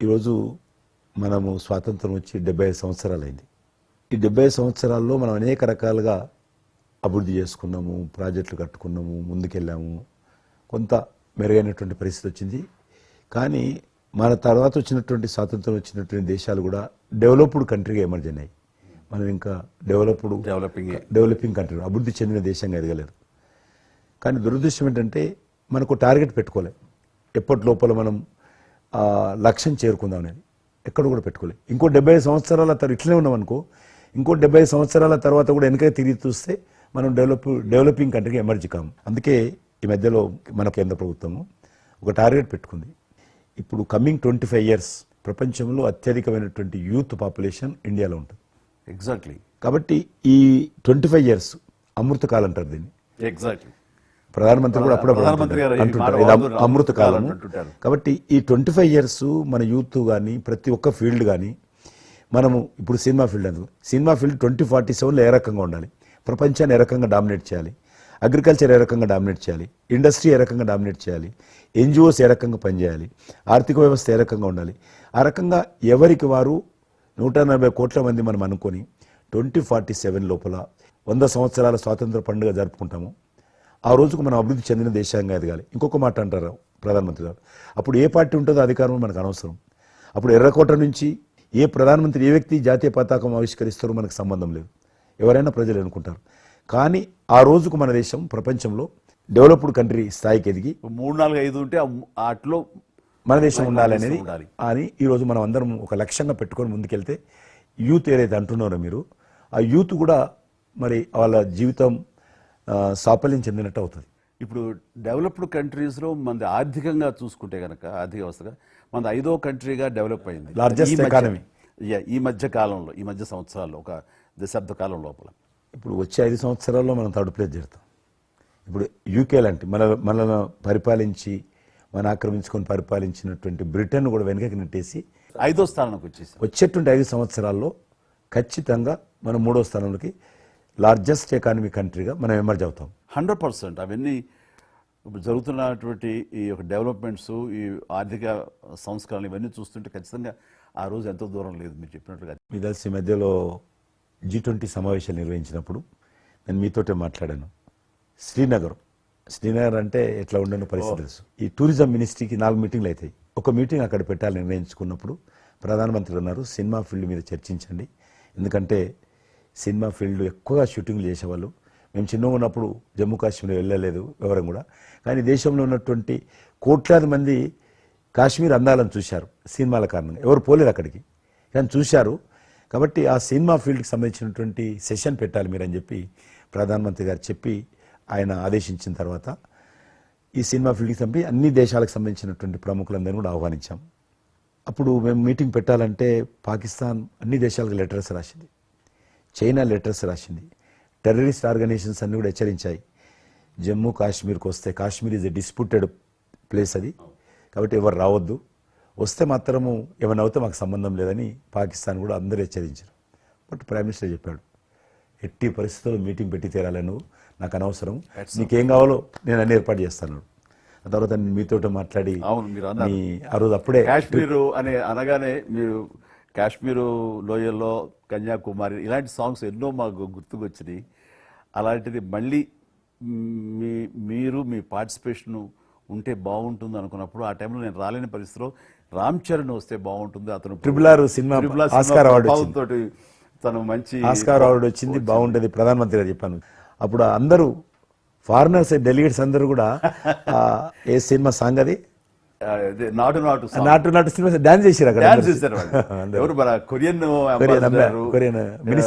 ఈరోజు మనము స్వాతంత్రం వచ్చి 75 సంవత్సరాలైంది. ఈ 75 సంవత్సరాల్లో మనం అనేక రకాలుగా అభివృద్ధి చేసుకున్నాము, ప్రాజెక్టులు కట్టుకున్నాము, ముందుకెళ్ళాము, కొంత మెరుగైనటువంటి పరిస్థితి వచ్చింది. కానీ మన తర్వాత వచ్చినటువంటి స్వాతంత్రం వచ్చినటువంటి దేశాలు కూడా డెవలప్డ్ కంట్రీగా ఎమర్జ్ అయినాయి. మనం ఇంకా డెవలపింగ్ కంట్రీ, అభివృద్ధి చెందిన దేశంగా ఎదగలేదు. కానీ దురదృష్టం ఏంటంటే మనకు టార్గెట్ పెట్టుకోలేదు. ఎప్పటి లోపల మనం లక్ష్యం చేరుకుందాం అనేది ఎక్కడ కూడా పెట్టుకోలేదు. ఇంకో 75 సంవత్సరాల తర్వాత ఇట్లనే ఉన్నాం అనుకో, ఇంకో 75 సంవత్సరాల తర్వాత కూడా వెనక తిరిగి చూస్తే మనం డెవలపింగ్ కంట్రీగా ఎమర్జ్ కాము. అందుకే ఈ మధ్యలో మన కేంద్ర ప్రభుత్వము ఒక టార్గెట్ పెట్టుకుంది. ఇప్పుడు కమింగ్ 25 years ప్రపంచంలో అత్యధికమైనటువంటి యూత్ పాపులేషన్ ఇండియాలో ఉంటుంది. ఎగ్జాక్ట్లీ. కాబట్టి ఈ 25 years అమృతకాలం అంటారు దీన్ని. ఎగ్జాక్ట్లీ. ప్రధానమంత్రి కూడా అప్పుడప్పుడు అంటుంటారు ఇది అమృత కాలం. కాబట్టి ఈ 25 years మన యూత్ కానీ ప్రతి ఒక్క ఫీల్డ్ కానీ మనము ఇప్పుడు సినిమా ఫీల్డ్ అందుకు సినిమా ఫీల్డ్ 2047లో ఏ రకంగా ఉండాలి, ప్రపంచాన్ని ఏ రకంగా డామినేట్ చేయాలి, అగ్రికల్చర్ ఏ రకంగా డామినేట్ చేయాలి, ఇండస్ట్రీ ఏ రకంగా డామినేట్ చేయాలి, ఎన్జిఓస్ ఏ రకంగా పనిచేయాలి, ఆర్థిక వ్యవస్థ ఏ రకంగా ఉండాలి, ఆ రకంగా ఎవరికి వారు 140 కోట్ల మంది మనం అనుకొని 2047 లోపల 100 సంవత్సరాల స్వాతంత్ర పండుగ జరుపుకుంటాము. ఆ రోజుకు మనం అభివృద్ధి చెందిన దేశంగా ఎదగాలి. ఇంకొక మాట అంటారు ప్రధానమంత్రి గారు, అప్పుడు ఏ పార్టీ ఉంటుందో అధికారం మనకు అనవసరం. అప్పుడు ఎర్రకోట నుంచి ఏ ప్రధానమంత్రి ఏ వ్యక్తి జాతీయ పతాకం ఆవిష్కరిస్తారో మనకు సంబంధం లేదు, ఎవరైనా ప్రజలు అనుకుంటారు. కానీ ఆ రోజుకు మన దేశం ప్రపంచంలో డెవలప్డ్ కంట్రీ స్థాయికి ఎదిగి 3, 4, 5 ఉంటే అట్లో మన దేశం ఉండాలనేది అని ఈరోజు మనం అందరం ఒక లక్ష్యంగా పెట్టుకొని ముందుకెళ్తే యూత్ ఏదైతే అంటున్నారో మీరు, ఆ యూత్ కూడా మరి వాళ్ళ జీవితం సాఫల్యం చెందినట్టు అవుతుంది. ఇప్పుడు డెవలప్డ్ కంట్రీస్లో మనది ఆర్థికంగా చూసుకుంటే కనుక ఆర్థిక వ్యవస్థగా మనది 5వ కంట్రీగా డెవలప్ అయింది. లార్జెస్ట్ ఎకానమీ ఈ మధ్య కాలంలో, ఈ మధ్య సంవత్సరాల్లో, ఒక దశాబ్ద కాలం లోపల. ఇప్పుడు వచ్చే 5 సంవత్సరాల్లో మనం థర్డ్ ప్లేస్ చేరుతాం. ఇప్పుడు యూకే లాంటి మనల్ని పరిపాలించి మన ఆక్రమించుకొని పరిపాలించినటువంటి బ్రిటన్ కూడా వెనకకి నెట్టేసి 5వ స్థానానికి వచ్చేసి వచ్చేటువంటి 5 సంవత్సరాల్లో ఖచ్చితంగా మనం 3వ స్థానంలోకి లార్జెస్ట్ ఎకానమీ కంట్రీగా మనం ఎమర్జ్ అవుతాం. 100%. అవన్నీ ఇప్పుడు జరుగుతున్నటువంటి ఈ యొక్క డెవలప్మెంట్స్, ఈ ఆర్థిక సంస్కరణలు ఇవన్నీ చూస్తుంటే ఖచ్చితంగా ఆ రోజు ఎంతో దూరం లేదు మీరు చెప్పినట్టుగా. మీ తెలిసి మధ్యలో G20 సమావేశాలు నిర్వహించినప్పుడు నేను మీతోటే మాట్లాడాను. శ్రీనగర్ అంటే ఎట్లా ఉండని పరిస్థితి తెలుసు. ఈ టూరిజం మినిస్ట్రీకి 4 మీటింగ్లు అవుతాయి. ఒక మీటింగ్ అక్కడ పెట్టాలని నిర్ణయించుకున్నప్పుడు ప్రధానమంత్రి అన్నారు, సినిమా ఫీల్డ్ మీద చర్చించండి. ఎందుకంటే సినిమా ఫీల్డ్ ఎక్కువగా షూటింగ్లు చేసేవాళ్ళు. మేము చిన్నగా ఉన్నప్పుడు జమ్మూ కాశ్మీర్ వెళ్ళలేదు వివరం కూడా. కానీ దేశంలో ఉన్నటువంటి కోట్లాది మంది కాశ్మీర్ అందాలను చూశారు సినిమాల కారణంగా. ఎవరు పోలేదు అక్కడికి, కానీ చూశారు. కాబట్టి ఆ సినిమా ఫీల్డ్కి సంబంధించినటువంటి సెషన్ పెట్టాలి మీరని చెప్పి ప్రధానమంత్రి గారు చెప్పి ఆయన ఆదేశించిన తర్వాత ఈ సినిమా ఫీల్డ్కి సంబంధించి అన్ని దేశాలకు సంబంధించినటువంటి ప్రముఖులందరినీ కూడా ఆహ్వానించాం. అప్పుడు మేము మీటింగ్ పెట్టాలంటే పాకిస్తాన్ అన్ని దేశాలకు లెటర్స్ రాసింది, చైనా లెటర్స్ రాసింది, టెర్రరిస్ట్ ఆర్గనైజేషన్స్ అన్ని కూడా హెచ్చరించాయి. జమ్మూ కాశ్మీర్కి వస్తే Kashmir is a disputed place అది, కాబట్టి ఎవరు రావద్దు, వస్తే మాత్రము ఏమైనా అవుతే మాకు సంబంధం లేదని పాకిస్తాన్ కూడా అందరూ హెచ్చరించారు. బట్ ప్రైమ్ మినిస్టర్ చెప్పాడు, ఎట్టి పరిస్థితుల్లో మీటింగ్ పెట్టి తీరాలి, నువ్వు నాకు అనవసరం, నీకేం కావాలో నేను అన్ని ఏర్పాటు చేస్తాను. ఆ తర్వాత మీతో మాట్లాడి ఆ రోజు అప్పుడే కాశ్మీరు అనగానే మీరు కాశ్మీరు లోయల్లో కన్యాకుమారి ఇలాంటి సాంగ్స్ ఎన్నో మాకు గుర్తుకొచ్చినాయి. అలాంటిది మళ్ళీ మీరు మీ పార్టిసిపేషన్ ఉంటే బాగుంటుంది అనుకున్నప్పుడు ఆ టైంలో నేను రాలేని పరిస్థితిలో రామ్ చరణ్ వస్తే బాగుంటుంది, అతను RRR సినిమా ఆస్కార్ అవార్డు తోటి తను మంచి ఆస్కార్ అవార్డు వచ్చింది, బాగుంటుంది ప్రధానమంత్రి గారు చెప్పాను. అప్పుడు అందరూ ఫారినర్స్ డెలిగేట్స్ అందరూ కూడా ఏ సినిమా సాంగ్ అది నాటు సినిమా డాన్స్ చేశారు అక్కడ. ఎవరు కొరియన్ మినిస్టర్